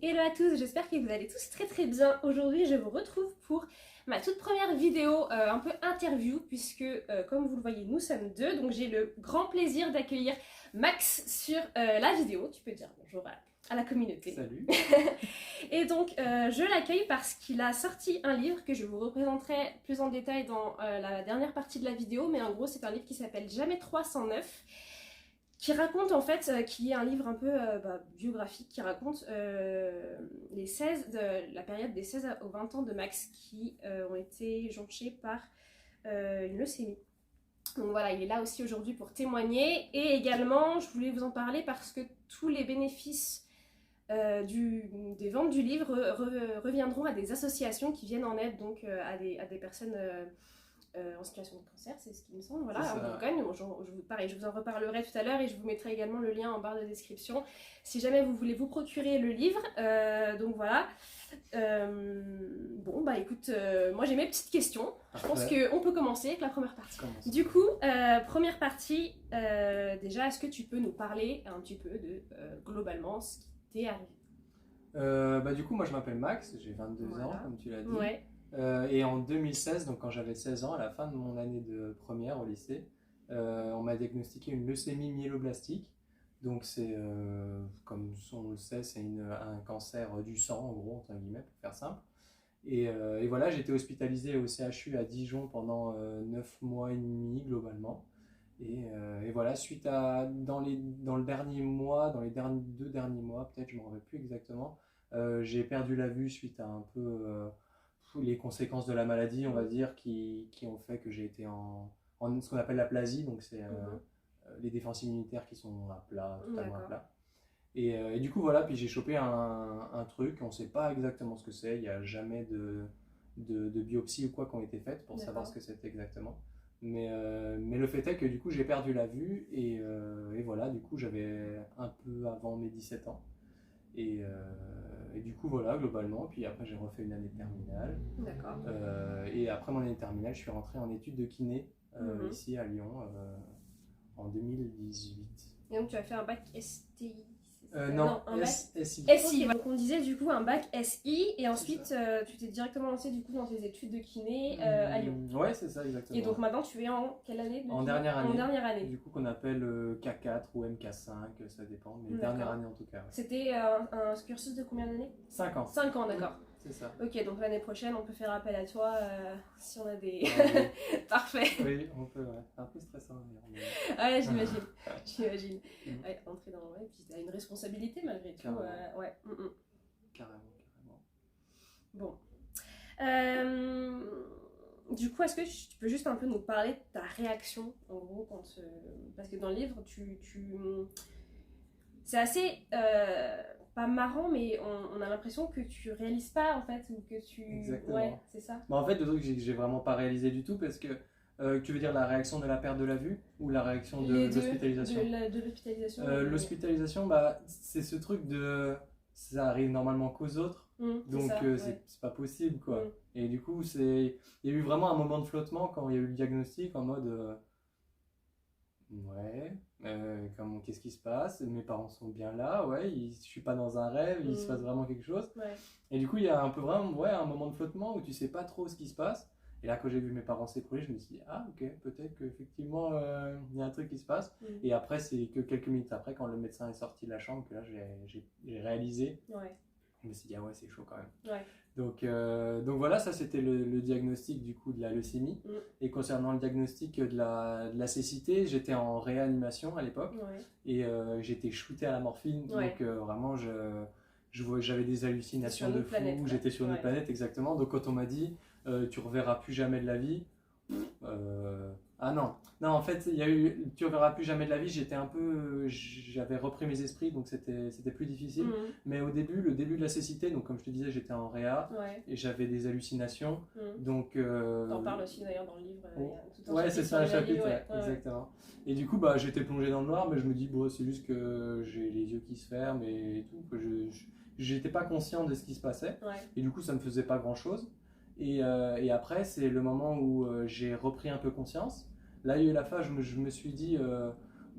Hello à tous, j'espère que vous allez tous très très bien. Aujourd'hui je vous retrouve pour ma toute première vidéo un peu interview puisque comme vous le voyez nous sommes deux, donc j'ai le grand plaisir d'accueillir Max sur la vidéo. Tu peux dire bonjour à la communauté. Salut. Et donc je l'accueille parce qu'il a sorti un livre que je vous représenterai plus en détail dans la dernière partie de la vidéo, mais en gros c'est un livre qui s'appelle Jamais 309, qui raconte en fait, qui est un livre un peu biographique, qui raconte la période des 16 aux 20 ans de Max qui ont été jonchés par une leucémie. Donc voilà, il est là aussi aujourd'hui pour témoigner, et également je voulais vous en parler parce que tous les bénéfices des ventes du livre reviendront à des associations qui viennent en aide donc à des personnes en situation de cancer, c'est ce qui me semble, voilà, en Bourgogne. Pareil, je vous en reparlerai tout à l'heure et je vous mettrai également le lien en barre de description si jamais vous voulez vous procurer le livre. Donc voilà. Bon bah écoute, moi j'ai mes petites questions. Je pense qu'on peut commencer avec la première partie. Du coup, première partie, déjà est-ce que tu peux nous parler un petit peu de globalement ce qui t'est arrivé? Du coup moi je m'appelle Max, j'ai 22 ans comme tu l'as dit. Ouais. Et en 2016, donc quand j'avais 16 ans, à la fin de mon année de première au lycée, on m'a diagnostiqué une leucémie myéloblastique. Donc c'est, comme on le sait, c'est un cancer du sang, en gros, entre guillemets, pour faire simple. Et voilà, j'ai été hospitalisé au CHU à Dijon pendant 9 mois et demi globalement. Et voilà, suite à, dans le dernier mois, dans les 2 derniers mois, peut-être, je ne me rappelle plus exactement, j'ai perdu la vue suite à un peu les conséquences de la maladie, on va dire, qui ont fait que j'ai été en ce qu'on appelle l'aplasie, donc c'est les défenses immunitaires qui sont à plat, totalement à plat. Et du coup, voilà, puis j'ai chopé un truc, on ne sait pas exactement ce que c'est, il n'y a jamais de biopsie ou quoi qui ont été faites pour savoir ce que c'était exactement. Mais le fait est que du coup, j'ai perdu la vue, et voilà, du coup, j'avais un peu avant mes 17 ans. Et du coup, voilà, globalement. Puis après, j'ai refait une année de terminale. D'accord. Et après mon année de terminale, je suis rentré en études de kiné ici à Lyon en 2018. Et donc, tu as fait un bac STI? Non, un bac SI. SI. Donc, on disait du coup un bac SI, et ensuite tu t'es directement lancé du coup dans tes études de kiné à Lyon. Ouais, c'est ça, exactement. Et donc maintenant, tu es en quelle année En dernière année. En dernière année. Du coup, qu'on appelle K4 ou MK5, ça dépend, mais dernière année en tout cas. Ouais. C'était un cursus de combien d'années? 5 ans. 5 ans, d'accord. C'est ça. Ok, donc l'année prochaine, on peut faire appel à toi si on a des... Parfait. Oui, on peut, ouais. Un peu stressant. Mais... Ouais, j'imagine. J'imagine. Ouais, entrer dans... Ouais, puis t'as une responsabilité malgré tout. Ouais. Carrément. Bon. Du coup, est-ce que tu peux juste un peu nous parler de ta réaction, en gros, quand... Parce que dans le livre, c'est assez... pas marrant, mais on a l'impression que tu réalises pas en fait, ou que tu... Exactement. Ouais, c'est ça. En fait, le truc, j'ai vraiment pas réalisé du tout, parce que tu veux dire la réaction de la perte de la vue ou la réaction de l'hospitalisation? De l'hospitalisation. L'hospitalisation, c'est ce truc de... Ça arrive normalement qu'aux autres, donc c'est pas possible, quoi. Et du coup, il y a eu vraiment un moment de flottement quand il y a eu le diagnostic, en mode... qu'est-ce qui se passe? Mes parents sont bien là, je suis pas dans un rêve, il se passe vraiment quelque chose. Et du coup, il y a un peu vraiment un moment de flottement où tu sais pas trop ce qui se passe. Et là, quand j'ai vu mes parents s'écrouler, je me suis dit, ah ok, peut-être qu'effectivement il y a un truc qui se passe. Et après, c'est que quelques minutes après, quand le médecin est sorti de la chambre, que là j'ai réalisé. Je me suis dit, ah ouais, c'est chaud quand même. Donc voilà, ça c'était le diagnostic du coup de la leucémie. Et concernant le diagnostic de la cécité, j'étais en réanimation à l'époque, et j'étais shooté à la morphine, donc vraiment j'avais des hallucinations de fou, j'étais sur une autre planète, exactement. Donc quand on m'a dit tu reverras plus jamais de la vie, ah non, en fait il y a eu tu reverras plus jamais de la vie, j'avais repris mes esprits, donc c'était plus difficile. Mais le début de la cécité, donc comme je te disais, j'étais en réa et j'avais des hallucinations. Donc t'en parles aussi d'ailleurs dans le livre. C'est ça, un chapitre, exactement. Et du coup j'étais plongé dans le noir, mais je me dis c'est juste que j'ai les yeux qui se ferment et tout, que j'étais pas conscient de ce qui se passait, et du coup ça me faisait pas grand chose. Et après, c'est le moment où j'ai repris un peu conscience. Là, il y a eu la phase, je me suis dit,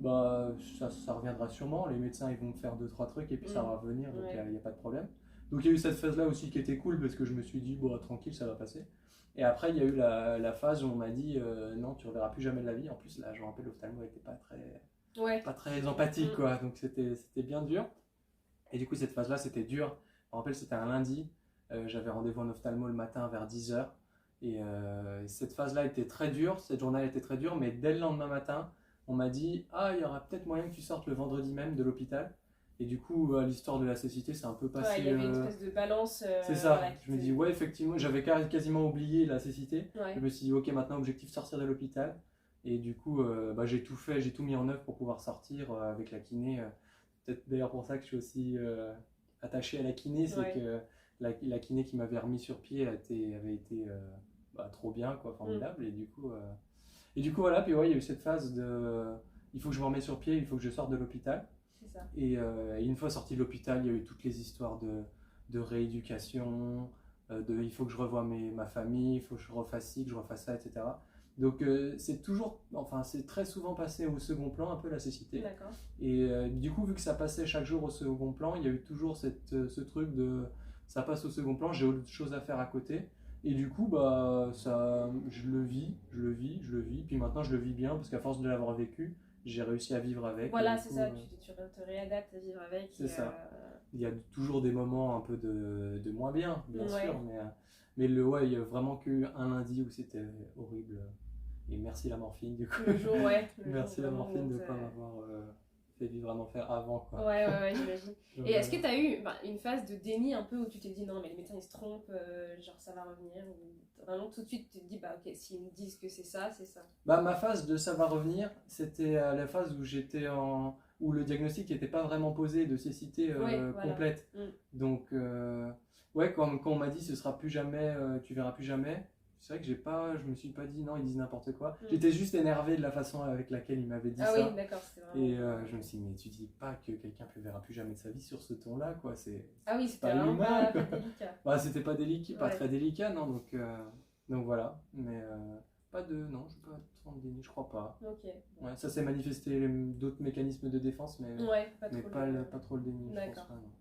ça reviendra sûrement. Les médecins, ils vont me faire 2-3 trucs et puis ça va revenir, donc il n'y a pas de problème. Donc il y a eu cette phase-là aussi qui était cool parce que je me suis dit, bon, tranquille, ça va passer. Et après, il y a eu la phase où on m'a dit, non, tu ne reverras plus jamais de la vie. En plus, là, je me rappelle, l'ophtalmo n'était Ouais. pas très empathique, quoi. Donc c'était bien dur. Et du coup, cette phase-là, c'était dur. Je me rappelle, c'était un lundi. J'avais rendez-vous en ophtalmo le matin vers 10h. Et cette phase-là était très dure. Cette journée était très dure. Mais dès le lendemain matin, on m'a dit, ah, il y aura peut-être moyen que tu sortes le vendredi même de l'hôpital. Et du coup, l'histoire de la cécité, c'est un peu passé. Ouais, il y avait une espèce de balance. C'est ça. Voilà, Je me dis, ouais, effectivement, j'avais quasiment oublié la cécité. Ouais. Je me suis dit, ok, maintenant, objectif sortir de l'hôpital. Et du coup, j'ai tout fait, j'ai tout mis en œuvre pour pouvoir sortir avec la kiné. Peut-être d'ailleurs pour ça que je suis aussi attaché à la kiné, c'est Ouais. que la kiné qui m'avait remis sur pied avait été trop bien, quoi, formidable. Et du coup, voilà, puis ouais, il y a eu cette phase de il faut que je me remette sur pied, il faut que je sorte de l'hôpital. C'est ça. Et une fois sorti de l'hôpital, il y a eu toutes les histoires de rééducation, il faut que je revoie ma famille, il faut que je refasse ci, que je refasse ça, etc. Donc c'est très souvent passé au second plan, un peu la cécité. D'accord. Et du coup, vu que ça passait chaque jour au second plan, il y a eu toujours ce truc de ça passe au second plan, j'ai autre chose à faire à côté. Et du coup, je le vis. Puis maintenant, je le vis bien parce qu'à force de l'avoir vécu, j'ai réussi à vivre avec. Voilà, du c'est coup, ça, tu te réadaptes à vivre avec. C'est ça. Il y a toujours des moments un peu de moins bien, bien Ouais. sûr, mais il y a vraiment qu'un lundi où c'était horrible. Et merci la morphine, du coup. Le jour, ouais. Merci la morphine de ne pas m'avoir fait vivre un enfer avant, quoi. Ouais, j'imagine. Et est-ce que tu as eu une phase de déni un peu où tu t'es dit non, mais les médecins ils se trompent, genre ça va revenir, ou vraiment tout de suite tu te dis bah ok, s'ils me disent que c'est ça, c'est ça. Ma phase de ça va revenir, c'était la phase où où le diagnostic n'était pas vraiment posé de cécité Voilà. complète. Donc, quand on m'a dit ce sera plus jamais, tu verras plus jamais, c'est vrai que je me suis pas dit non, ils disent n'importe quoi. J'étais juste énervé de la façon avec laquelle ils m'avaient dit ça. Ah oui, d'accord, c'était vraiment. Et je me suis dit, mais tu dis pas que quelqu'un ne verra plus jamais de sa vie sur ce ton-là, quoi. Ah oui, c'était pas vraiment humain, pas délicat. C'était pas délicat, pas très délicat, non. Donc voilà. Mais non, je ne pas trop de déni, je crois pas. Ok. Ouais, ça s'est manifesté d'autres mécanismes de défense, mais pas trop le déni, je pense pas, non.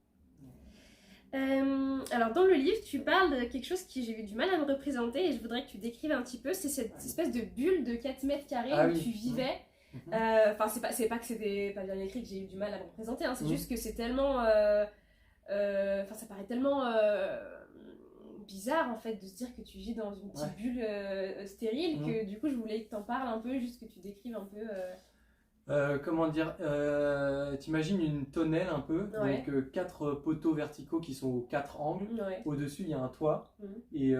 Alors dans le livre tu parles de quelque chose que j'ai eu du mal à me représenter et je voudrais que tu décrives un petit peu, c'est cette espèce de bulle de 4 mètres carrés où tu vivais. Enfin c'est pas que c'était pas bien écrit que j'ai eu du mal à me représenter, hein, c'est juste que c'est tellement ça paraît tellement bizarre en fait de se dire que tu vis dans une petite bulle stérile que du coup je voulais que t'en parles un peu, juste que tu décrives un peu comment dire, t'imagines une tonnelle un peu, donc 4 poteaux verticaux qui sont aux 4 angles. Au-dessus il y a un toit et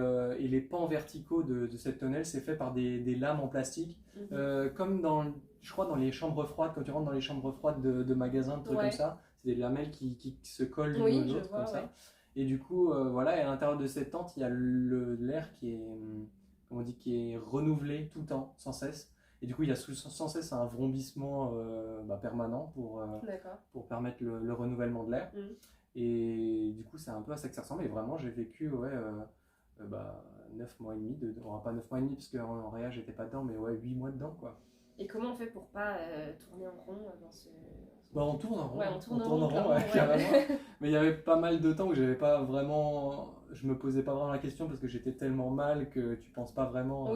les pans verticaux de cette tonnelle c'est fait par des lames en plastique, comme je crois dans les chambres froides, quand tu rentres dans les chambres froides de magasins, de trucs comme ça, c'est des lamelles qui se collent l'une aux autres comme ça. Et du coup, et à l'intérieur de cette tente, il y a l'air qui est renouvelé tout le temps, sans cesse. Et du coup, il y a sans cesse un vrombissement permanent pour permettre le renouvellement de l'air. Et du coup, c'est un peu à ça que ça ressemble. Et vraiment, j'ai vécu 9 mois et demi, pas 9 mois et demi, parce qu'en réa, j'étais pas dedans, mais 8 mois dedans, quoi. Et comment on fait pour pas tourner en rond dans ce... on tourne en rond. On tourne en rond, carrément. Mais il y avait pas mal de temps où j'avais pas vraiment... Je me posais pas vraiment la question parce que j'étais tellement mal que tu penses pas vraiment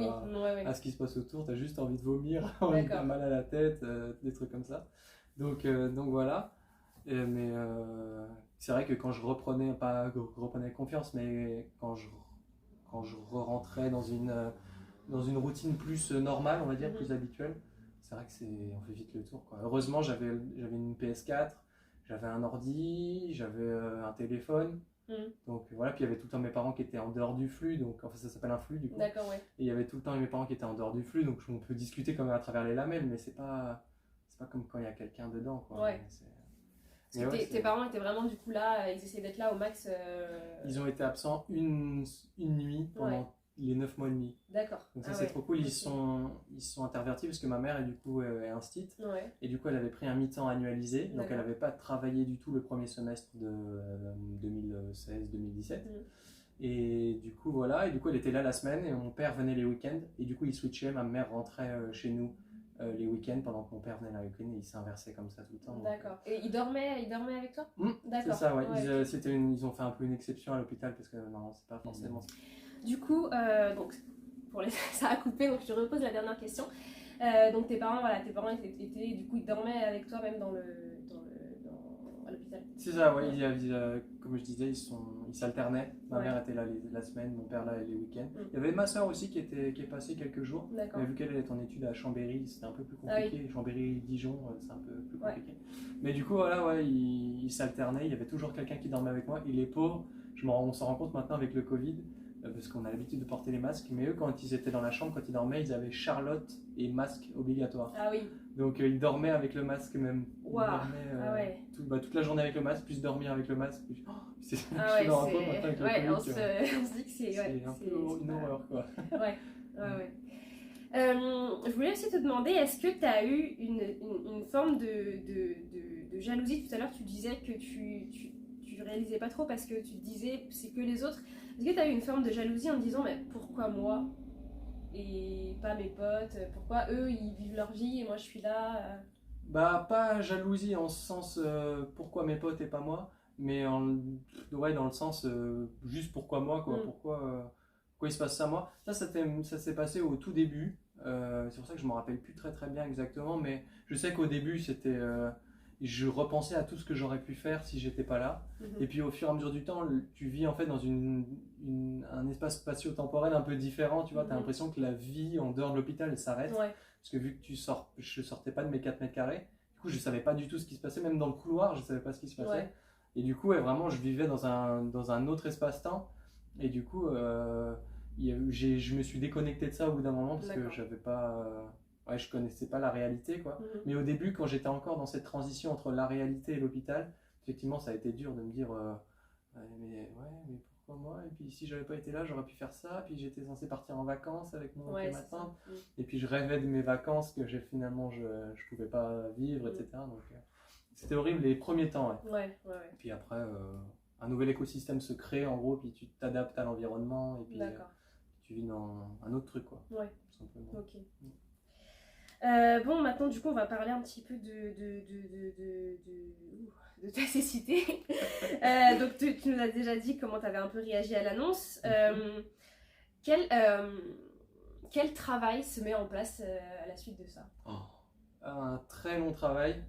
à ce qui se passe autour. Tu as juste envie de vomir, envie de mal à la tête, des trucs comme ça. Donc voilà. Mais c'est vrai que quand je reprenais, pas reprenais confiance, mais quand je rentrais dans une routine plus normale, on va dire, plus habituelle, c'est vrai que on fait vite le tour, quoi. Heureusement, j'avais une PS4, j'avais un ordi, j'avais un téléphone. Donc voilà, puis il y avait tout le temps mes parents qui étaient en dehors du flux, donc enfin ça s'appelle un flux du coup. D'accord, Et il y avait tout le temps mes parents qui étaient en dehors du flux, donc on peut discuter quand même à travers les lamelles, mais c'est pas comme quand il y a quelqu'un dedans, quoi. Parce que tes parents étaient vraiment du coup là, ils essayaient d'être là au max. Ils ont été absents une nuit pendant les 9 mois et demi. D'accord. Donc ça c'est trop cool, ils sont intervertis parce que ma mère du coup est instite et du coup elle avait pris un mi-temps annualisé, donc elle n'avait pas travaillé du tout le premier semestre de 2016-2017. Et du coup voilà, et du coup elle était là la semaine et mon père venait les week-ends et du coup il switchait, ma mère rentrait chez nous les week-ends pendant que mon père venait la week-end et il s'inversait comme ça tout le temps. D'accord. Et il dormait avec toi? C'est ça, ouais. Ouais. Ils ont fait un peu une exception à l'hôpital parce que non, c'est pas forcément ça. Du coup, donc, ça a coupé, donc je te repose la dernière question. Donc tes parents étaient, du coup, ils dormaient avec toi même à l'hôpital. C'est ça, ouais. Comme je disais, ils s'alternaient. Ma mère était là la semaine, mon père là les week-ends. Il y avait ma soeur aussi qui est passée quelques jours. Mais vu qu'elle est en études à Chambéry, c'était un peu plus compliqué. Ah oui. Chambéry-Dijon, c'est un peu plus compliqué. Mais du coup, voilà, ouais, ils s'alternaient. Il y avait toujours quelqu'un qui dormait avec moi. Et les pauvres, on s'en rend compte maintenant avec le Covid, parce qu'on a l'habitude de porter les masques. Mais eux, quand ils étaient dans la chambre, quand ils dormaient, ils avaient Charlotte et masque obligatoire. Ah oui. Donc ils dormaient avec le masque même. Wow. Ils dormaient toute la journée avec le masque, plus dormir avec le masque. Plus... on se dit que c'est un peu une horreur quoi. Ouais. Je voulais aussi te demander, est-ce que tu as eu une forme de jalousie? Tout à l'heure tu disais que tu réalisais pas trop parce que tu te disais c'est que les autres. Est-ce que tu as eu une forme de jalousie en te disant mais pourquoi moi et pas mes potes? Pourquoi eux ils vivent leur vie et moi je suis là? Bah pas jalousie en ce sens pourquoi mes potes et pas moi, mais dans le sens juste pourquoi moi quoi, pourquoi il se passe ça moi. Ça s'est passé au tout début, c'est pour ça que je me rappelle plus très bien exactement, mais je sais qu'au début c'était je repensais à tout ce que j'aurais pu faire si j'étais pas là. Et puis au fur et à mesure du temps, tu vis en fait dans un espace spatio-temporel un peu différent, tu vois, tu as l'impression que la vie en dehors de l'hôpital elle s'arrête. Parce que vu que je sortais pas de mes 4 mètres carrés, du coup je savais pas du tout ce qui se passait, même dans le couloir je savais pas ce qui se passait. Et du coup vraiment je vivais dans un autre espace-temps. Et du coup je me suis déconnecté de ça au bout d'un moment parce que j'avais pas... je connaissais pas la réalité quoi. Mais au début quand j'étais encore dans cette transition entre la réalité et l'hôpital, effectivement ça a été dur de me dire mais pourquoi moi, et puis si j'avais pas été là j'aurais pu faire ça, puis j'étais censé partir en vacances avec mon oncle et ma tante, et puis je rêvais de mes vacances que finalement je pouvais pas vivre, etc. Donc c'était horrible les premiers temps. Puis après un nouvel écosystème se crée en gros, puis tu t'adaptes à l'environnement et puis tu vis dans un autre truc quoi. Tout simplement. Ok. Bon, maintenant, du coup, on va parler un petit peu de ta cécité. Donc, tu nous as déjà dit comment tu avais un peu réagi à l'annonce. Quel travail se met en place à la suite de ça? Un très long travail.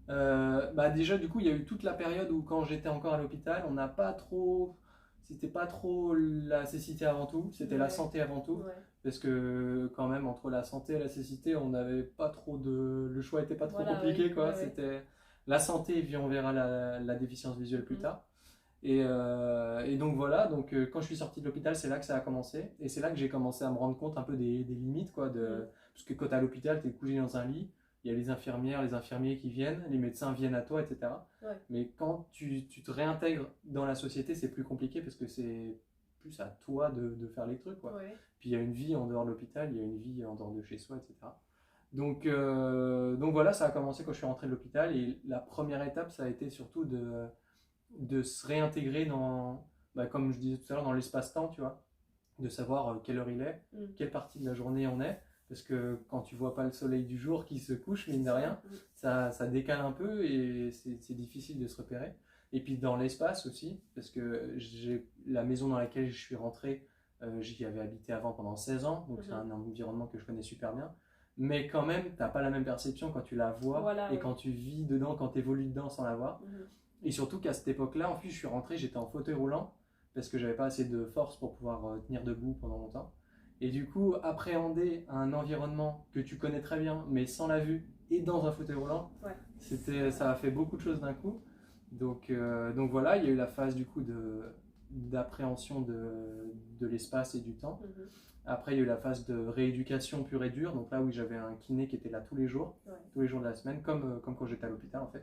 Déjà, du coup, il y a eu toute la période où, quand j'étais encore à l'hôpital, on n'a pas trop... C'était pas trop la cécité avant tout, c'était la santé avant tout. Parce que quand même entre la santé et la cécité, on n'avait pas trop le choix était pas trop compliqué quoi. C'était la santé et puis on verra la déficience visuelle plus tard. Et donc voilà, quand je suis sorti de l'hôpital, c'est là que ça a commencé et c'est là que j'ai commencé à me rendre compte un peu des limites quoi parce que quand tu es à l'hôpital, tu es couché dans un lit, il y a les infirmières, les infirmiers qui viennent, les médecins viennent à toi, etc. Mais quand tu te réintègres dans la société, c'est plus compliqué parce que c'est plus à toi de faire les trucs quoi. Puis il y a une vie en dehors de l'hôpital, il y a une vie en dehors de chez soi, etc. Donc voilà, ça a commencé quand je suis rentré de l'hôpital et la première étape, ça a été surtout de se réintégrer dans, comme je disais tout à l'heure, dans l'espace-temps, tu vois, de savoir quelle heure il est, quelle partie de la journée on est, parce que quand tu vois pas le soleil du jour qui se couche, mine de rien, ça décale un peu et c'est difficile de se repérer. Et puis dans l'espace aussi, parce que la maison dans laquelle je suis rentré, j'y avais habité avant pendant 16 ans, donc c'est un environnement que je connais super bien. Mais quand même, tu n'as pas la même perception quand tu la vois quand tu vis dedans, quand tu évolues dedans sans la voir. Et surtout qu'à cette époque-là, en plus, je suis rentré, j'étais en fauteuil roulant parce que j'avais pas assez de force pour pouvoir tenir debout pendant longtemps. Et du coup, appréhender un environnement que tu connais très bien, mais sans la vue et dans un fauteuil roulant, ça a fait beaucoup de choses d'un coup. Donc voilà, il y a eu la phase du coup d'appréhension de l'espace et du temps. Après, il y a eu la phase de rééducation pure et dure, donc là où j'avais un kiné qui était là tous les jours de la semaine, comme quand j'étais à l'hôpital en fait.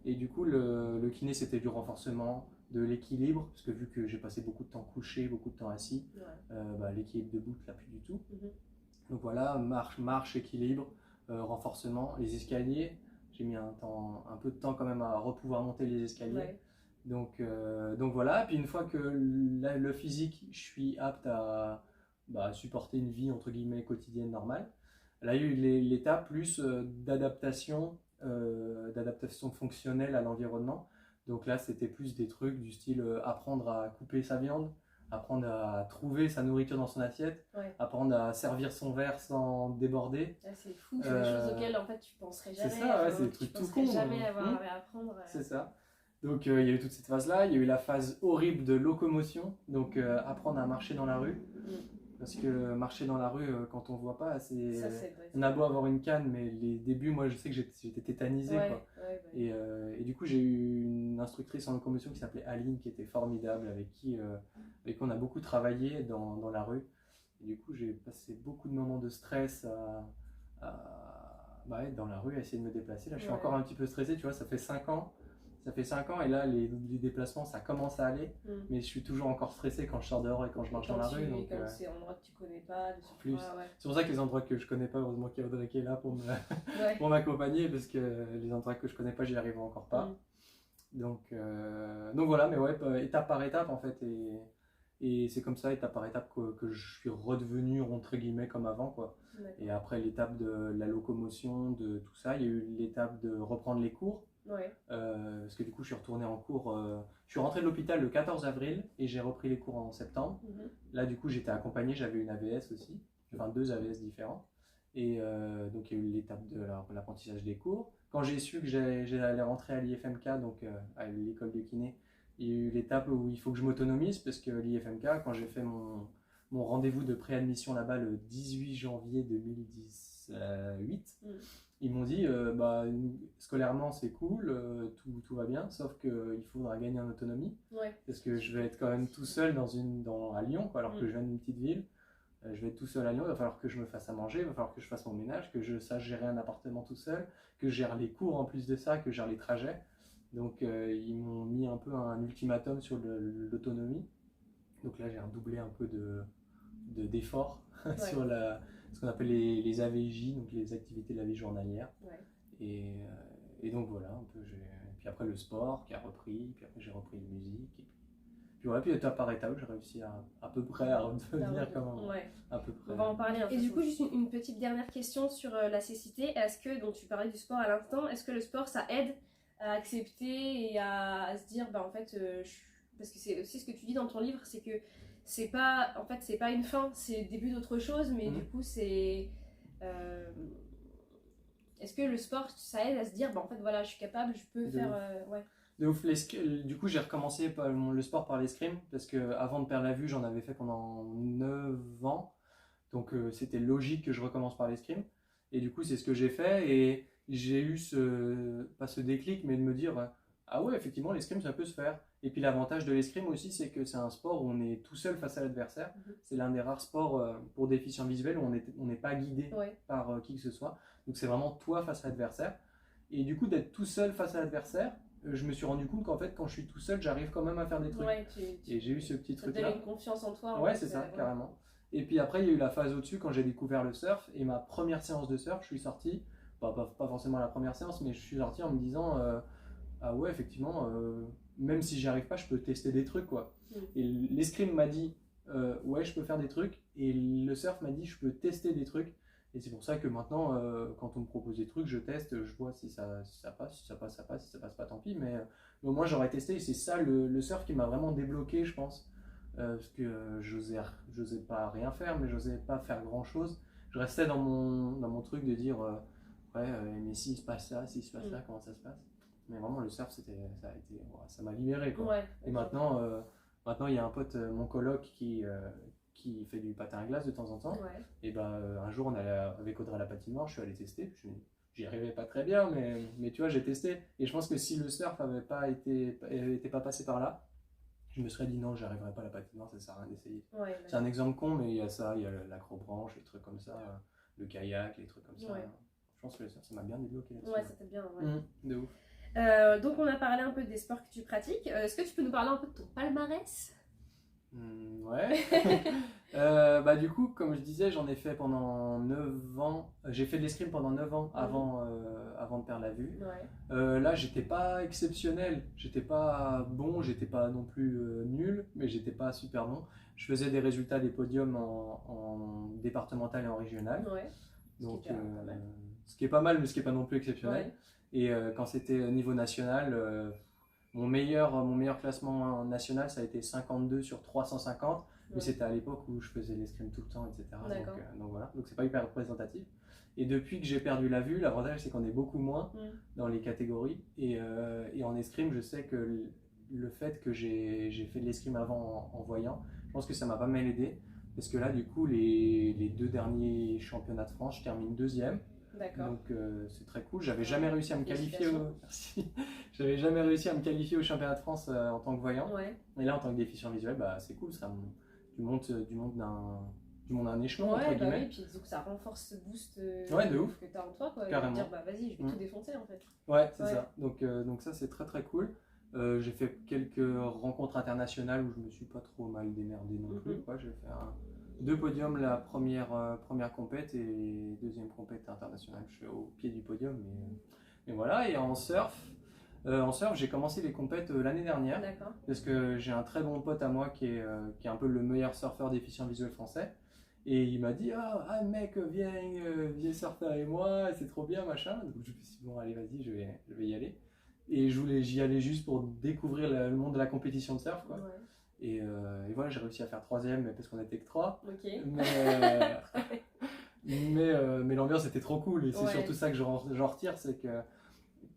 Et du coup, le kiné c'était du renforcement, de l'équilibre, parce que vu que j'ai passé beaucoup de temps couché, beaucoup de temps assis, l'équilibre debout, là plus du tout. Donc voilà, marche, équilibre, renforcement, les escaliers. J'ai mis un peu de temps quand même à pouvoir monter les escaliers. Donc voilà, puis une fois que le physique, je suis apte à supporter une vie entre guillemets quotidienne normale, Là, il y a eu l'étape plus d'adaptation fonctionnelle à l'environnement. Donc là, c'était plus des trucs du style apprendre à couper sa viande, apprendre à trouver sa nourriture dans son assiette, Ouais. apprendre à servir son verre sans déborder. Ah, c'est fou, c'est des choses auxquelles en fait tu penserais jamais. C'est ça, ouais, c'est des tu trucs tout penserais cons. jamais avoir à apprendre. C'est ça. Donc il y a eu toute cette phase-là, il y a eu la phase horrible de locomotion, donc apprendre à marcher dans la rue. Parce que marcher dans la rue, quand on voit pas, c'est... On a beau avoir une canne, mais les débuts, moi je sais que j'étais tétanisé. Ouais, Quoi. ouais. Et du coup, j'ai eu une instructrice en locomotion qui s'appelait Aline, qui était formidable, avec qui on a beaucoup travaillé dans la rue. Et du coup, j'ai passé beaucoup de moments de stress être dans la rue, à essayer de me déplacer. Là, je suis encore un petit peu stressé, tu vois, ça fait 5 ans. Ça fait 5 ans et là, les déplacements, ça commence à aller. Mais je suis toujours encore stressé quand je sors dehors et quand je marche dans la rue. Donc, quand c'est un endroit que tu connais pas, plus. C'est pour ça que les endroits que je connais pas, heureusement qu'il y a Audrey qui est là pour pour m'accompagner, parce que les endroits que je connais pas, j'y arrive encore pas. Donc voilà, mais ouais, étape par étape en fait. Et c'est comme ça, étape par étape, que je suis redevenu, entre guillemets, comme avant, quoi. Et après l'étape de la locomotion, de tout ça, il y a eu l'étape de reprendre les cours. Parce que du coup, je suis retourné en cours. Je suis rentré de l'hôpital le 14 avril et j'ai repris les cours en septembre. Là, du coup, j'étais accompagné, j'avais une AVS aussi, enfin 2 AVS différents. Et donc, il y a eu l'étape de l'apprentissage des cours. Quand j'ai su que j'allais rentrer à l'IFMK, donc à l'école de kiné, il y a eu l'étape où il faut que je m'autonomise, parce que l'IFMK, quand j'ai fait mon rendez-vous de préadmission là-bas le 18 janvier 2018, ils m'ont dit scolairement c'est cool, tout va bien, sauf qu'il faudra gagner en autonomie, parce que je vais être quand même tout seul à Lyon, quoi, alors que je viens d'une petite ville. Je vais être tout seul à Lyon, il va falloir que je me fasse à manger, il va falloir que je fasse mon ménage, que je sache gérer un appartement tout seul, que je gère les cours en plus de ça, que je gère les trajets. Donc ils m'ont mis un peu un ultimatum sur l'autonomie. Donc là j'ai redoublé un peu d'efforts sur ce qu'on appelle les AVJ, donc les activités de la vie journalière. Et donc voilà, un peu, puis après le sport qui a repris, puis après j'ai repris la musique. Puis étape par étape, j'ai réussi à peu près à redevenir comme à peu près. On va en parler. Et du coup, juste une petite dernière question sur la cécité. Est-ce que, donc tu parlais du sport à l'instant, est-ce que le sport ça aide à accepter et à se dire, en fait, parce que c'est aussi ce que tu dis dans ton livre, c'est que c'est pas une fin, c'est le début d'autre chose, mais du coup c'est... Est-ce que le sport ça aide à se dire, en fait voilà, je suis capable, je peux faire... De ouf. Du coup, j'ai recommencé le sport par l'escrime, parce qu'avant de perdre la vue, j'en avais fait pendant 9 ans. Donc, c'était logique que je recommence par l'escrime. Et du coup, c'est ce que j'ai fait. Et j'ai eu pas ce déclic, mais de me dire, ah ouais, effectivement, l'escrime, ça peut se faire. Et puis, l'avantage de l'escrime aussi, c'est que c'est un sport où on est tout seul face à l'adversaire. C'est l'un des rares sports pour déficients visuels où on n'est pas guidé par qui que ce soit. Donc, c'est vraiment toi face à l'adversaire. Et du coup, d'être tout seul face à l'adversaire, je me suis rendu compte qu'en fait, quand je suis tout seul, j'arrive quand même à faire des trucs. Et j'ai eu ce petit truc-là. Ça te donne une confiance en toi. Ouais, c'est ça, carrément. Et puis après, il y a eu la phase au-dessus quand j'ai découvert le surf. Et ma première séance de surf, je suis sorti, pas forcément la première séance, mais je suis sorti en me disant ah ouais, effectivement, même si j'y arrive pas, je peux tester des trucs, quoi. Et l'escrime m'a dit ouais, je peux faire des trucs. Et le surf m'a dit je peux tester des trucs. Et c'est pour ça que maintenant, quand on me propose des trucs, je teste, je vois si ça passe, si ça passe, ça passe, si ça passe pas, tant pis. Mais au moins, j'aurais testé. Et c'est ça le surf qui m'a vraiment débloqué, je pense. Parce que j'osais pas rien faire, mais j'osais pas faire grand chose. Je restais dans mon truc de dire mais s'il se passe ça, comment ça se passe? Mais vraiment, le surf, ça m'a libéré, quoi. Et maintenant, il y a un pote, mon coloc, qui fait du patin à glace de temps en temps. Et un jour, on allait avec Audrey à la patinoire, je suis allé tester. J'y arrivais pas très bien, mais tu vois, j'ai testé. Et je pense que si le surf était pas passé par là, je me serais dit non, j'y arriverais pas à la patinoire, ça sert à rien d'essayer. C'est un exemple con, mais il y a ça, il y a l'acrobranche, les trucs comme ça, le kayak, les trucs comme ça. Je pense que le surf, ça m'a bien débloqué là-dessus. Ouais, ça t'a bien, de ouf. Donc on a parlé un peu des sports que tu pratiques. Est-ce que tu peux nous parler un peu de ton palmarès? Ouais. Du coup, comme je disais, j'en ai fait pendant 9 ans. J'ai fait de l'escrime pendant 9 ans avant de perdre la vue. Là, j'étais pas exceptionnel. J'étais pas bon, j'étais pas non plus nul, mais j'étais pas super bon. Je faisais des résultats des podiums en départemental et en régional. Donc, pas mal. ce qui est pas mal, mais ce qui est pas non plus exceptionnel. Ouais. Et quand c'était au niveau national, mon meilleur classement national, ça a été 52 sur 350. Mais Ouais. c'était à l'époque où je faisais l'escrime tout le temps, etc. D'accord. Donc voilà, donc c'est pas hyper représentatif. Et depuis que j'ai perdu la vue, l'avantage c'est qu'on est beaucoup moins dans les catégories. Et en escrime, je sais que le fait que j'ai fait de l'escrime avant en voyant, je pense que ça m'a pas mal aidé. Parce que là, du coup, les 2 derniers championnats de France, je termine deuxième. D'accord. Donc c'est très cool. J'avais jamais réussi à me qualifier Félicitations. Merci. J'avais jamais réussi à me qualifier au championnat de France en tant que voyant. Ouais. Et là, en tant que déficient visuel, bah, c'est cool. Tu montes d'un échelon, entre Ouais, bah guillemets. oui, puis donc ça renforce ce boost Ouais, de ouf. que tu as en toi, quoi. Et Carrément. de dire, bah vas-y, je vais tout défoncer en fait. Ouais, c'est Ouais. ça. Donc ça, c'est très très cool. J'ai fait quelques rencontres internationales où je me suis pas trop mal démerdé non plus. Quoi. J'ai fait 2 podiums la première compète et deuxième compète internationale. Je suis au pied du podium, mais voilà. Et en surf, j'ai commencé les compètes l'année dernière. D'accord. Parce que j'ai un très bon pote à moi qui est un peu le meilleur surfeur déficient visuel français. Et il m'a dit ah mec, viens surfer avec moi, c'est trop bien, machin. Donc je me suis dit bon, allez, vas-y, je vais y aller. Et j'y allais juste pour découvrir le monde de la compétition de surf, quoi. Ouais. Et voilà, j'ai réussi à faire 3e, parce qu'on était que 3. Ok. Mais l'ambiance était trop cool. Et c'est surtout ça que j'en retire, c'est que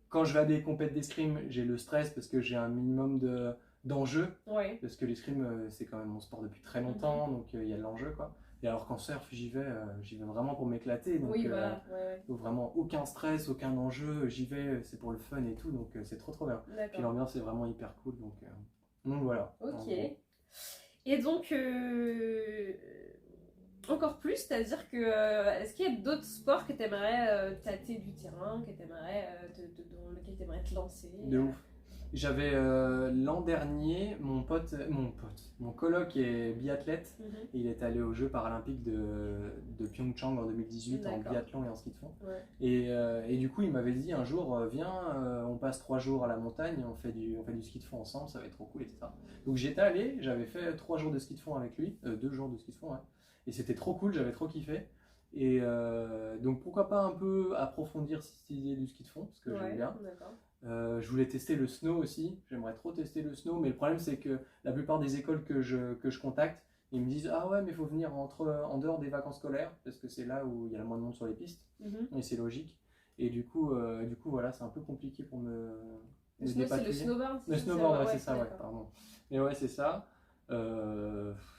quand je vais à des compètes d'escrime, j'ai le stress parce que j'ai un minimum d'enjeux. Ouais. Parce que l'escrime, c'est quand même mon sport depuis très longtemps, donc il y a de l'enjeu, quoi. Et alors qu'en surf, j'y vais vraiment pour m'éclater. Donc, oui, voilà. Ouais. Donc vraiment aucun stress, aucun enjeu. J'y vais, c'est pour le fun et tout, donc c'est trop bien. Puis l'ambiance est vraiment hyper cool, donc voilà. Ok. Et donc, encore plus, c'est-à-dire que est-ce qu'il y a d'autres sports que tu aimerais tâter du terrain, que dans lequel tu aimerais te lancer? De ouf. J'avais l'an dernier, mon coloc est biathlète, et il est allé aux Jeux paralympiques de Pyeongchang en 2018 en biathlon et en ski de fond. Ouais. Et du coup, il m'avait dit un jour, viens, on passe 3 jours à la montagne, on fait du ski de fond ensemble, ça va être trop cool, etc. Donc j'étais allé, j'avais fait 3 jours de ski de fond avec lui, 2 jours de ski de fond, ouais. Et c'était trop cool, j'avais trop kiffé. Et donc pourquoi pas un peu approfondir cette idée du ski de fond, parce que j'aime bien. Je voulais tester le snow aussi, j'aimerais trop tester le snow, mais le problème c'est que la plupart des écoles que je contacte, ils me disent ah ouais, mais il faut venir en dehors des vacances scolaires, parce que c'est là où il y a le moins de monde sur les pistes, et c'est logique. Et du coup voilà, c'est un peu compliqué pour me dépatouiller. C'est le snowboard. Le snowboard, ouais, c'est ça, ouais, pardon. Mais ouais, c'est ça.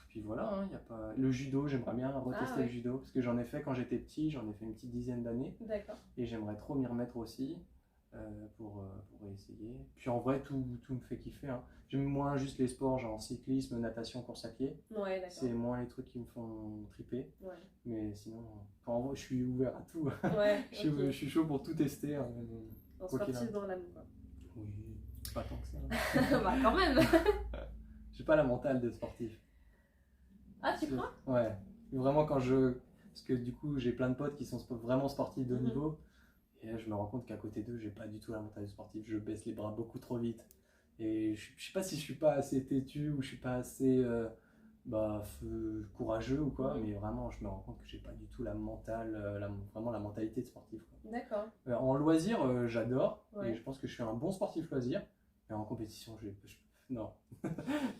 Puis voilà, hein, y a pas... Le judo, j'aimerais bien retester le judo, parce que j'en ai fait quand j'étais petit, j'en ai fait une petite dizaine d'années. D'accord. Et j'aimerais trop m'y remettre aussi. Pour essayer. Puis en vrai, tout me fait kiffer. Hein. J'aime moins juste les sports, genre cyclisme, natation, course à pied. Ouais, c'est moins les trucs qui me font triper. Ouais. Mais sinon, en vrai, je suis ouvert à tout. Ouais, je suis chaud pour tout tester. Hein, en sportif dans l'âme, quoi. Oui, pas tant que ça. Bah, quand même. J'ai pas la mentale de sportif. Ah, tu crois? Ouais. Vraiment, parce que du coup, j'ai plein de potes qui sont vraiment sportifs de haut niveau. Et là, je me rends compte qu'à côté d'eux, j'ai pas du tout la mentalité sportive. Je baisse les bras beaucoup trop vite. Et je sais pas si je suis pas assez têtu ou je suis pas assez courageux ou quoi, mais vraiment, je me rends compte que j'ai pas du tout la mentale, vraiment la mentalité de sportif. D'accord. En loisir, j'adore. Et je pense que je suis un bon sportif loisir. Mais en compétition, non.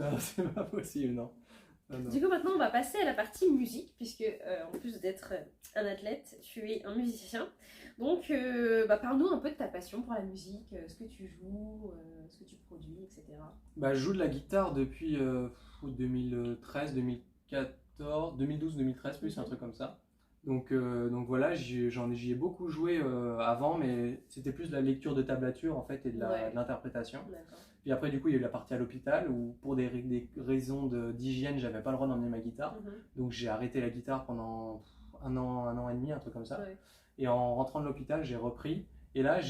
Non, c'est pas possible, non. Du coup, maintenant, on va passer à la partie musique, puisque en plus d'être un athlète, tu es un musicien. Donc, parle-nous un peu de ta passion pour la musique, ce que tu joues, ce que tu produis, etc. Je joue de la guitare depuis 2013, 2014, 2012, 2013, plus un truc comme ça. Donc voilà, j'y ai beaucoup joué avant, mais c'était plus de la lecture de tablature en fait et de l'interprétation. Puis après, du coup, il y a eu la partie à l'hôpital où, pour des raisons d'hygiène, j'avais pas le droit d'emmener ma guitare. Donc j'ai arrêté la guitare pendant un an et demi, un truc comme ça. Et en rentrant de l'hôpital, j'ai repris. Et là,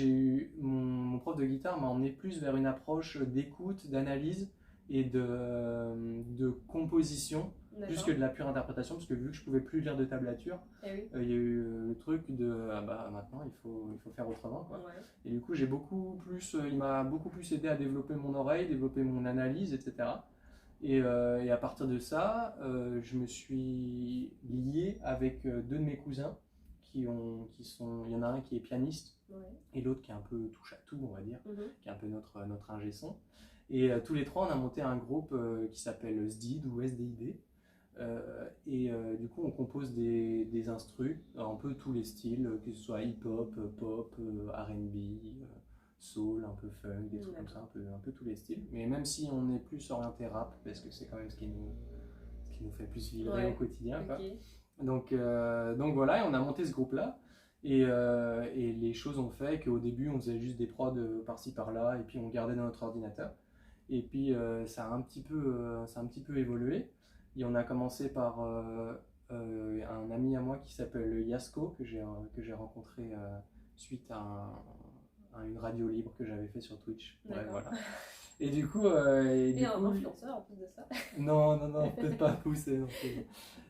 mon prof de guitare m'a emmené plus vers une approche d'écoute, d'analyse et de composition, plus que de la pure interprétation, parce que vu que je pouvais plus lire de tablature, il y a eu le truc de maintenant il faut faire autrement, quoi. Et du coup il m'a beaucoup plus aidé à développer mon oreille, développer mon analyse, etc. Et à partir de ça, je me suis lié avec 2 de mes cousins il y en a un qui est pianiste Ouais. et l'autre qui est un peu touche à tout, on va dire, Mhm. qui est un peu notre ingé son. Et tous les trois, on a monté un groupe qui s'appelle SDID ou SDID. Du coup, on compose des instrus, un peu tous les styles, que ce soit hip-hop, pop, R&B, soul, un peu funk, des trucs comme ça, un peu tous les styles. Mais même si on est plus orienté rap, parce que c'est quand même ce qui nous fait plus vibrer au quotidien. Quoi. Okay. Donc voilà, et on a monté ce groupe-là. Et les choses ont fait qu'au début, on faisait juste des prods par-ci par-là, et puis on gardait dans notre ordinateur. Et puis ça a un petit peu évolué. Et on a commencé par un ami à moi qui s'appelle Yasko, que j'ai rencontré suite à une radio libre que j'avais fait sur Twitch. Ouais, voilà. Et du coup... Et un influenceur en plus de ça. Non, peut-être pas poussé. Non,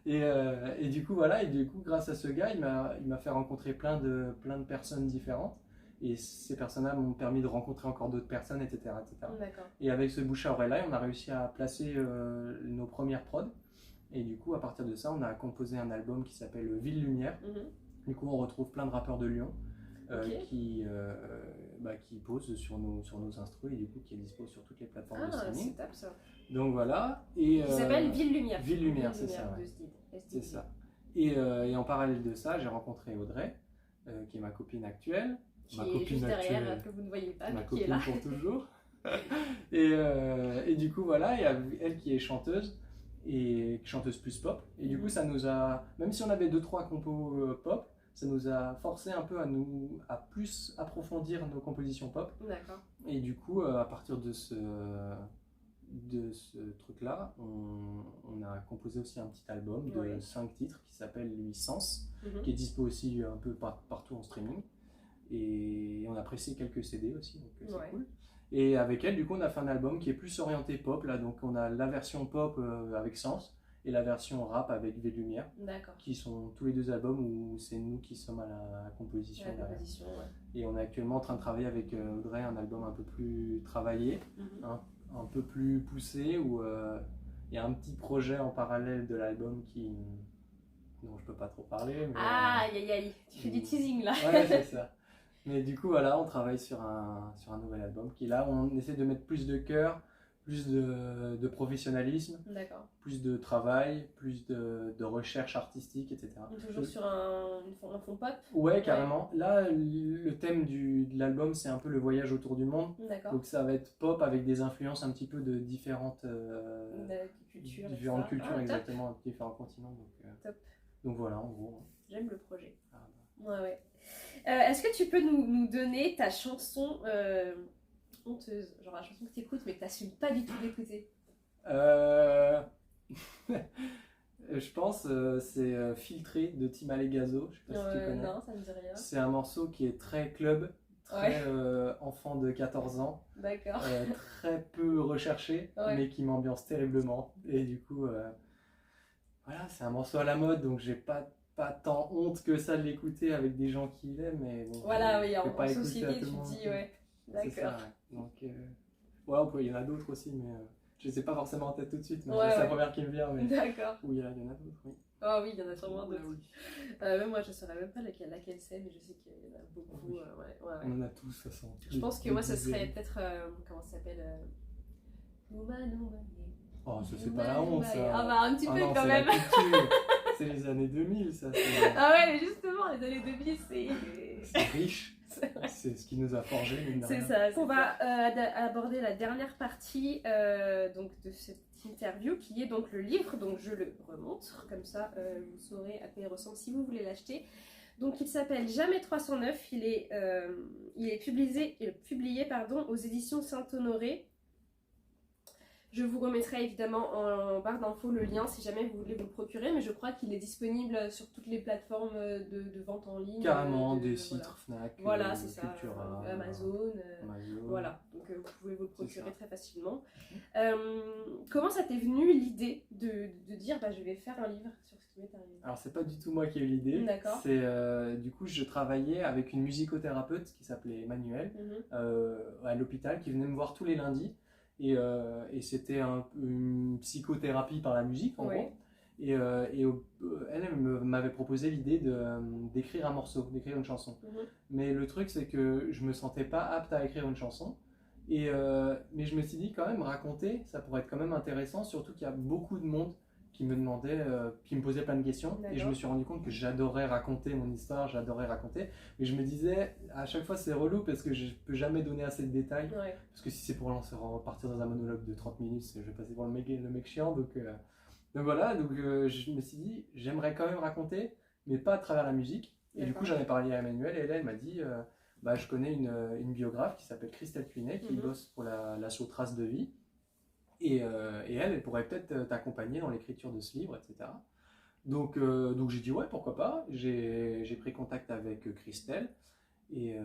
et du coup, voilà, et du coup, grâce à ce gars, il m'a fait rencontrer plein de personnes différentes. Et ces personnes-là m'ont permis de rencontrer encore d'autres personnes, etc. Et avec ce bouche à oreille-là, on a réussi à placer nos premières prods. Et du coup, à partir de ça, on a composé un album qui s'appelle Ville Lumière. Du coup, on retrouve plein de rappeurs de Lyon qui posent sur nos instrus et du coup qui est dispo sur toutes les plateformes de streaming. C'est top ça. Donc voilà. Et, qui s'appelle Ville Lumière. Ville Lumière, c'est ça. Ouais. C'est ça. Et en parallèle de ça, j'ai rencontré Audrey, qui est ma copine actuelle. Qui est juste derrière, que vous ne voyez pas, ma mais copine qui est là. pour toujours. Et du coup, voilà, il y a elle qui est chanteuse, et chanteuse plus pop. Et du coup, ça nous a, même si on avait 2-3 compos pop, ça nous a forcé un peu à plus approfondir nos compositions pop. D'accord. Et du coup, à partir de ce truc-là, on a composé aussi un petit album de 5 titres qui s'appelle Licence, qui est dispo aussi un peu partout en streaming. Et on a pressé quelques CD aussi, donc c'est cool. Et avec elle, du coup, on a fait un album qui est plus orienté pop, là, donc on a la version pop avec Sens et la version rap avec V Lumière, qui sont tous les deux albums où c'est nous qui sommes à la composition. Et on est actuellement en train de travailler avec Audrey un album un peu plus travaillé, un peu plus poussé, où il y a un petit projet en parallèle de l'album dont je peux pas trop parler. Mais, aïe, tu fais du teasing là. Ouais, c'est ça. Mais du coup, voilà, on travaille sur un nouvel album qui, là, on essaie de mettre plus de cœur, plus de professionnalisme, plus de travail, plus de recherche artistique, etc. Donc, toujours sur un fond pop. Ouais, carrément. Là, le thème de l'album, c'est un peu le voyage autour du monde. Donc ça va être pop avec des influences un petit peu de différentes cultures, exactement, différents continents. Donc voilà, en gros. J'aime le projet. Ouais. Est-ce que tu peux nous donner ta chanson honteuse, genre la chanson que tu écoutes mais que tu n'assumes pas du tout d'écouter? Je pense c'est Filtré de Tim Alegazo, je sais pas si tu connais. Non, ça me dit rien. C'est un morceau qui est très club, très enfant de 14 ans, très peu recherché, mais qui m'ambiance terriblement. Et du coup, voilà, c'est un morceau à la mode, donc j'ai pas tant honte que ça de l'écouter avec des gens qui l'aiment, mais bon, voilà, en société, tu te dis, d'accord. Ça, Donc, il y en a d'autres aussi, mais je ne sais pas forcément en tête tout de suite, mais c'est la première qui me vient. Mais... D'accord. Oui, il y en a d'autres, oui. Oh oui, il y en a sûrement d'autres. Même moi, je ne saurais même pas laquelle c'est, mais je sais qu'il y en a beaucoup. Oui. On en a tous, ça sent. Je pense que moi, ça serait peut-être, comment ça s'appelle Oh, ça c'est pas la honte, ça. Ah bah un petit peu quand même. C'est les années 2000, ça. Ah ouais, mais justement, les années 2000, c'est riche. C'est ce qui nous a forgé. C'est ça. On va aborder la dernière partie donc de cette interview, qui est donc le livre. Donc je le remonte, comme ça vous saurez à quoi il ressemble si vous voulez l'acheter. Donc il s'appelle Jamais 309. Il est publié aux éditions Saint-Honoré. Je vous remettrai évidemment en barre d'infos le lien si jamais vous voulez vous le procurer, mais je crois qu'il est disponible sur toutes les plateformes de vente en ligne. Carrément, des sites Fnac, c'est ça, Cultura, Amazon. Voilà, donc vous pouvez vous le procurer très facilement. Comment ça t'est venu l'idée de dire je vais faire un livre sur ce qui m'est arrivé? Alors c'est pas du tout moi qui ai eu l'idée. D'accord. C'est du coup je travaillais avec une musicothérapeute qui s'appelait Emmanuelle à l'hôpital, qui venait me voir tous les lundis. Et c'était une psychothérapie par la musique en gros. Elle m'avait proposé l'idée d'écrire un morceau, d'écrire une chanson. Mais le truc, c'est que je me sentais pas apte à écrire une chanson. Mais je me suis dit, quand même, raconter, ça pourrait être quand même intéressant, surtout qu'il y a beaucoup de monde qui me demandait, qui me posait plein de questions. Et je me suis rendu compte que j'adorais raconter mon histoire, j'adorais raconter. Mais je me disais, à chaque fois, c'est relou parce que je peux jamais donner assez de détails. Parce que si c'est pour repartir dans un monologue de 30 minutes, je vais passer pour le mec chiant. Donc voilà, je me suis dit, j'aimerais quand même raconter, mais pas à travers la musique. Et du coup, j'en ai parlé à Emmanuel et elle m'a dit, je connais une biographe qui s'appelle Christelle Cuinet, qui bosse pour l'asso Traces de vie. Et elle pourrait peut-être t'accompagner dans l'écriture de ce livre, etc. Donc j'ai dit, ouais, pourquoi pas. J'ai pris contact avec Christelle. Et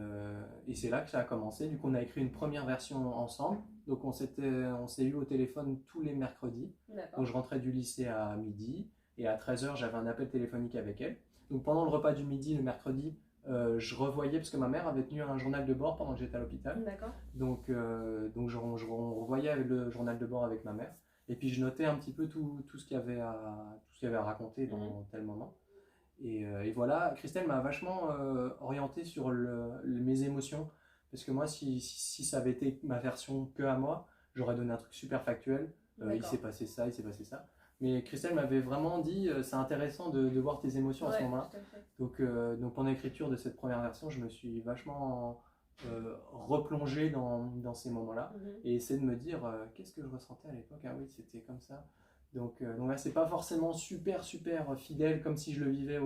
c'est là que ça a commencé. Du coup, on a écrit une première version ensemble. Donc, on s'est eu au téléphone tous les mercredis. Donc, je rentrais du lycée à midi. Et à 13h, j'avais un appel téléphonique avec elle. Donc, pendant le repas du midi, le mercredi, je revoyais, parce que ma mère avait tenu un journal de bord pendant que j'étais à l'hôpital. Donc je revoyais le journal de bord avec ma mère. Et puis, je notais un petit peu tout ce qu'il y avait à raconter dans tel moment. Et voilà, Christelle m'a vachement orienté sur mes émotions. Parce que moi, si ça avait été ma version que à moi, j'aurais donné un truc super factuel. Il s'est passé ça, il s'est passé ça. Mais Christelle m'avait vraiment dit, c'est intéressant de voir tes émotions à ce moment-là. Donc pendant l'écriture de cette première version, je me suis vachement replongé dans ces moments-là. Et essayé de me dire, qu'est-ce que je ressentais à l'époque? Ah oui, c'était comme ça. Donc là, c'est pas forcément super fidèle comme si je le vivais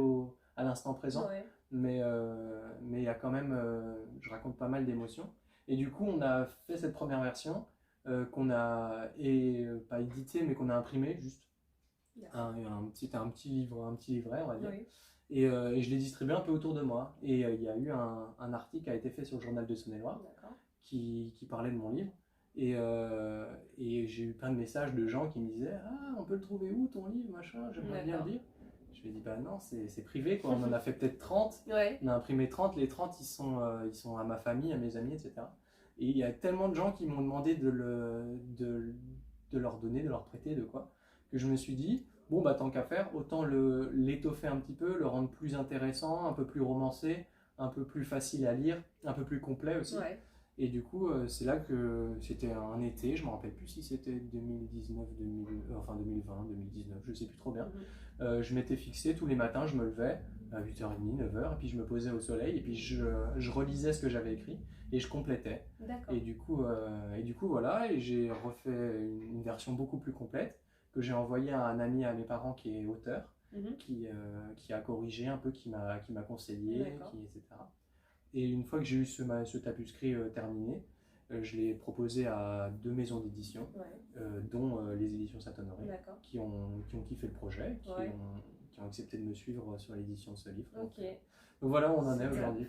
à l'instant présent, mais il y a quand même, je raconte pas mal d'émotions. Et du coup, on a fait cette première version qu'on a, pas édité, mais qu'on a imprimé, juste un petit livret, on va dire. Et je l'ai distribué un peu autour de moi. Et il y a eu un article qui a été fait sur le journal de Saône-et-Loire qui parlait de mon livre. Et j'ai eu plein de messages de gens qui me disaient, ah, on peut le trouver où ton livre, machin, j'aimerais bien le lire. Je lui ai dit, bah non, c'est privé, quoi. On en a fait peut-être 30, on a imprimé 30, les 30 ils sont à ma famille, à mes amis, etc. Et il y a tellement de gens qui m'ont demandé de leur donner, de leur prêter, que je me suis dit, bon, bah tant qu'à faire, autant l'étoffer un petit peu, le rendre plus intéressant, un peu plus romancé, un peu plus facile à lire, un peu plus complet aussi. Et du coup, c'est là que c'était un été, je ne me rappelle plus si c'était 2019, 2020, 2019, je ne sais plus trop bien. Je m'étais fixé, tous les matins, je me levais à 8h30, 9h, et puis je me posais au soleil, et puis je relisais ce que j'avais écrit, et je complétais. Et du coup, voilà, et j'ai refait une version beaucoup plus complète, que j'ai envoyée à un ami à mes parents qui est auteur, qui a corrigé un peu, qui m'a conseillé, etc. Et une fois que j'ai eu ce tapuscrit terminé, je l'ai proposé à 2 maisons d'édition, dont les éditions Saint-Honoré, qui ont kiffé le projet, qui ont accepté de me suivre sur l'édition de ce livre. Donc voilà où on en est aujourd'hui.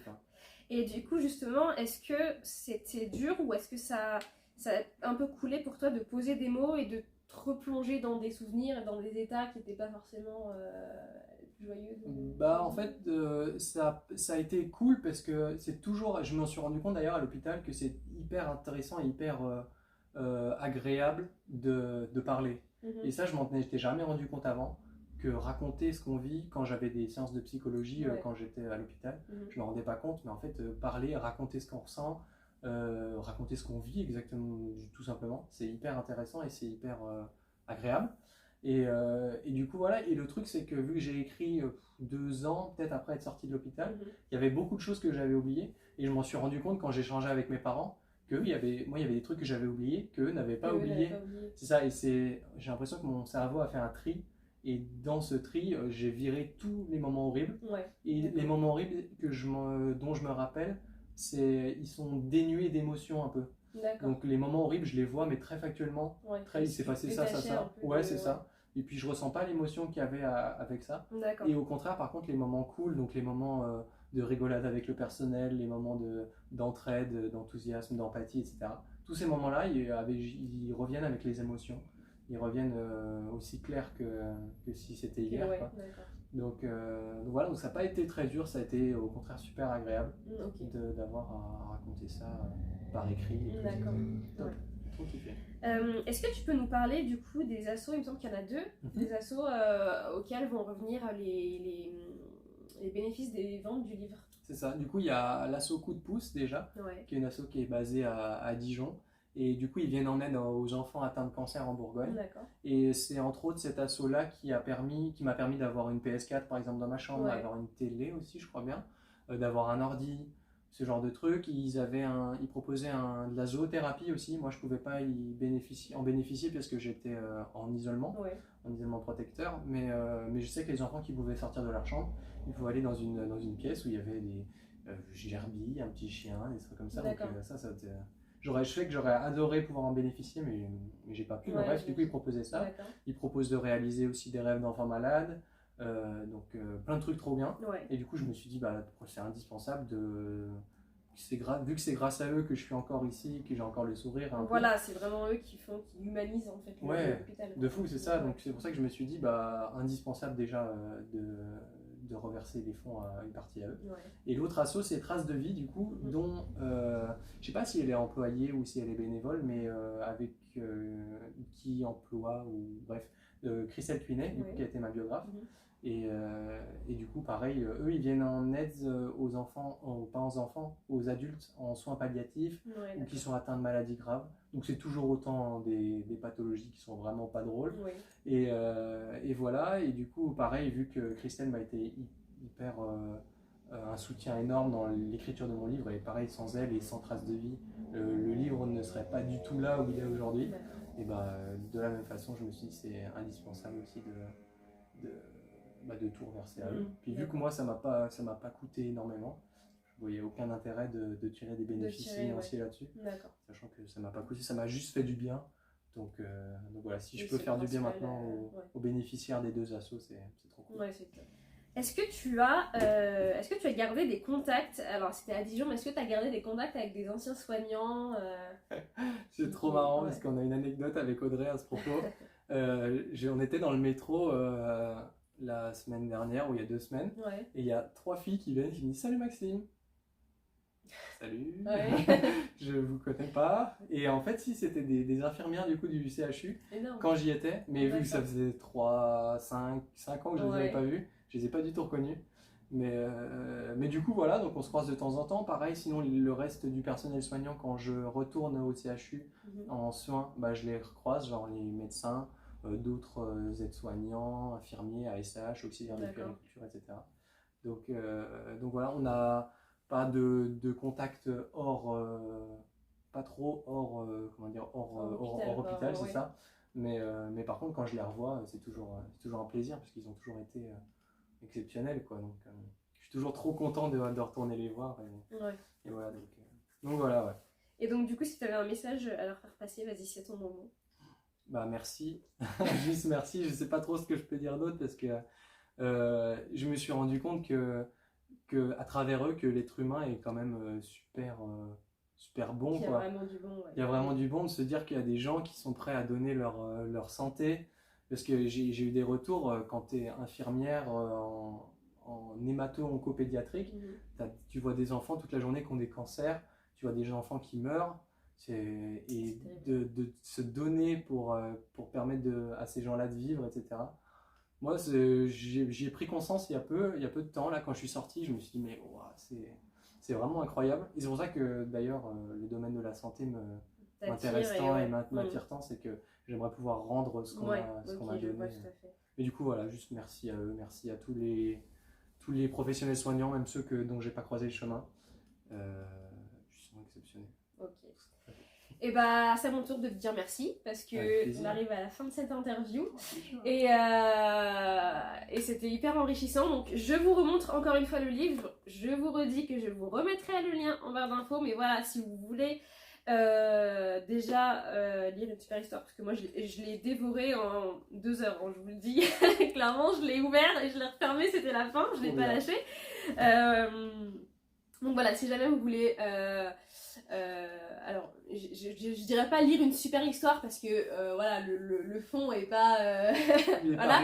Et du coup, justement, est-ce que c'était dur ou est-ce que ça a un peu coulé pour toi de poser des mots et de te replonger dans des souvenirs et dans des états qui n'étaient pas forcément joyeux? En fait, ça a été cool parce que c'est toujours, je m'en suis rendu compte d'ailleurs à l'hôpital que c'est hyper intéressant et hyper agréable de parler. Et ça, je m'en étais jamais rendu compte avant, que raconter ce qu'on vit quand j'avais des séances de psychologie, quand j'étais à l'hôpital, je me rendais pas compte, mais en fait, parler, raconter ce qu'on ressent, raconter ce qu'on vit exactement, tout simplement, c'est hyper intéressant et c'est hyper agréable. Et du coup, voilà. Et le truc, c'est que vu que j'ai écrit 2 ans, peut-être après être sorti de l'hôpital, il y avait beaucoup de choses que j'avais oubliées. Et je m'en suis rendu compte quand j'ai échangé avec mes parents qu'il y avait des trucs que j'avais oubliés, qu'eux n'avaient pas oubliés. C'est ça. Et j'ai l'impression que mon cerveau a fait un tri. Et dans ce tri, j'ai viré tous les moments horribles. Et les moments horribles dont je me rappelle, ils sont dénués d'émotions un peu. Donc les moments horribles, je les vois, mais très factuellement. Il s'est passé ça. C'est ça. Et puis je ressens pas l'émotion qu'il y avait avec ça. Et au contraire, par contre, les moments cool, donc les moments de rigolade avec le personnel, les moments d'entraide, d'enthousiasme, d'empathie, etc. Tous ces moments-là, ils reviennent avec les émotions. Ils reviennent aussi clairs que si c'était hier. Donc voilà, donc ça n'a pas été très dur, ça a été au contraire super agréable d'avoir à raconter ça par écrit. D'accord. trop kiffé. Est-ce que tu peux nous parler du coup des assos, il me semble qu'il y en a deux, des assos auxquels vont revenir les bénéfices des ventes du livre? C'est ça. Du coup, il y a l'asso Coup de pouce déjà, Ouais, qui est une asso qui est basée à Dijon. Et du coup, ils viennent en aide aux enfants atteints de cancer en Bourgogne. d'accord. Et c'est entre autres cet asso-là qui m'a permis d'avoir une PS4 par exemple dans ma chambre, Ouais. d'avoir une télé aussi, je crois bien, d'avoir un ordi, ce genre de trucs. Ils proposaient de la zoothérapie aussi. Moi, je pouvais pas en bénéficier parce que j'étais Ouais. en isolement protecteur. Mais je sais que les enfants qui pouvaient sortir de leur chambre, il faut aller dans une pièce où il y avait des gerbilles, un petit chien, des trucs comme ça. Donc D'accord. je sais que j'aurais adoré pouvoir en bénéficier, mais j'ai pas pu. Le Ouais, rêve, du coup, ils proposaient ça. D'accord. Ils proposent de réaliser aussi des rêves d'enfants malades. Plein de trucs trop bien. Ouais. Et du coup, je me suis dit, bah, c'est indispensable vu que c'est grâce à eux que je suis encore ici, que j'ai encore le sourire un peu. Voilà, c'est vraiment eux qui humanisent en fait Ouais, l'hôpital. de fou, c'est ça. Ouais. Donc c'est pour ça que je me suis dit, bah, indispensable déjà de reverser les fonds à une partie à eux. Ouais. Et l'autre asso, c'est Traces de vie, du coup, dont je sais pas si elle est employée ou si elle est bénévole, mais qui emploie, ou bref, Christelle Cuinet, du coup, qui a été ma biographe. Et du coup, pareil, eux, ils viennent en aide aux enfants, pas aux enfants, aux adultes en soins palliatifs ou qui sont atteints de maladies graves. Donc c'est toujours autant des pathologies qui sont vraiment pas drôles. Ouais. Et voilà, et du coup, pareil, vu que Christelle m'a été hyper un soutien énorme dans l'écriture de mon livre, et pareil, sans elle et sans Traces de vie, le livre ne serait pas du tout là où il est aujourd'hui. Et bah, de la même façon, je me suis dit c'est indispensable aussi de tout reverser à eux. Puis vu que moi, ça m'a pas coûté énormément, je voyais aucun intérêt de tirer des bénéfices financiers là-dessus. D'accord. Sachant que ça m'a pas coûté, ça m'a juste fait du bien. Donc voilà, si je peux faire du bien maintenant aux bénéficiaires des deux assos, c'est trop cool. Ouais, c'est top. Est-ce que tu as gardé des contacts? Alors c'était à Dijon, mais est-ce que tu as gardé des contacts avec des anciens soignants? C'est trop marrant parce qu'on a une anecdote avec Audrey à ce propos. On était dans le métro la semaine dernière, ou il y a 2 semaines, et il y a 3 filles qui viennent et qui me disent Salut Maxime. Salut, je vous connais pas. Et en fait, si, c'était des infirmières du coup du CHU. Énorme. Quand j'y étais, mais vu que ça faisait 5 ans que je les avais pas vus, je les ai pas du tout reconnus. Mais du coup, voilà, donc on se croise de temps en temps. Pareil, sinon, le reste du personnel soignant, quand je retourne au CHU en soins, bah, je les recroise, genre les médecins, d'autres aides-soignants, infirmiers, ASH, auxiliaires de puériculture, etc. Donc voilà, on n'a pas de contact pas trop hors hôpital, c'est ça. Mais par contre, quand je les revois, c'est toujours un plaisir parce qu'ils ont toujours été exceptionnels, quoi. Donc je suis toujours trop content de retourner les voir. Et voilà, donc voilà, ouais. Et donc du coup, si tu avais un message à leur faire passer, vas-y, c'est ton moment. Bah merci, juste merci. Je sais pas trop ce que je peux dire d'autre parce que je me suis rendu compte que à travers eux, que l'être humain est quand même super bon. Il y a vraiment du bon. Il y a vraiment du bon de se dire qu'il y a des gens qui sont prêts à donner leur santé. Parce que j'ai eu des retours quand tu es infirmière en hémato-oncopédiatrique. Tu vois des enfants toute la journée qui ont des cancers, tu vois des enfants qui meurent. Et de se donner pour permettre à ces gens-là de vivre, etc. Moi, j'y ai pris conscience il y a peu de temps, là, quand je suis sorti, je me suis dit, mais wow, c'est vraiment incroyable. Et c'est pour ça que, d'ailleurs, le domaine de la santé m'intéresse tant et m'attire tant, c'est que j'aimerais pouvoir rendre ce qu'on m'a donné. Mais du coup, voilà, juste merci à eux, merci à tous les professionnels soignants, même ceux dont j'ai pas croisé le chemin. Ils sont exceptionnels. Ok. Et bah, c'est à mon tour de te dire merci parce que on arrive à la fin de cette interview et c'était hyper enrichissant. Donc, je vous remontre encore une fois le livre. Je vous redis que je vous remettrai le lien en barre d'infos. Mais voilà, si vous voulez déjà lire une super histoire, parce que moi je l'ai dévoré en 2 heures, hein, je vous le dis. Clairement, je l'ai ouvert et je l'ai refermé, c'était la fin, je l'ai pas lâché. Donc voilà, si jamais vous voulez alors je dirais pas lire une super histoire parce que voilà, le fond est pas voilà,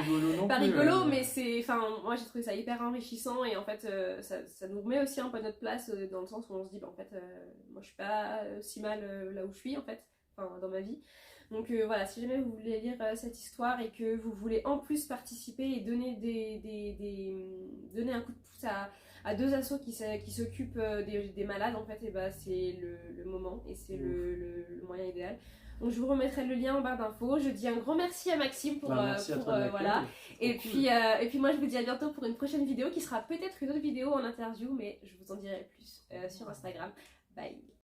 pas rigolo, mais c'est, enfin, moi j'ai trouvé ça hyper enrichissant et en fait ça nous remet aussi un peu à notre place dans le sens où on se dit bah, en fait moi je suis pas si mal là où je suis en fait, dans ma vie. Donc voilà, si jamais vous voulez lire cette histoire et que vous voulez en plus participer et donner, donner un coup de pouce à deux assos qui s'occupent des malades, en fait, et bah, c'est le moment et c'est le moyen idéal. Donc je vous remettrai le lien en barre d'infos. Je dis un grand merci à Maxime pour, Merci à toi de voilà. Et cool. puis moi je vous dis à bientôt pour une prochaine vidéo qui sera peut-être une autre vidéo en interview, mais je vous en dirai plus sur Instagram. Bye.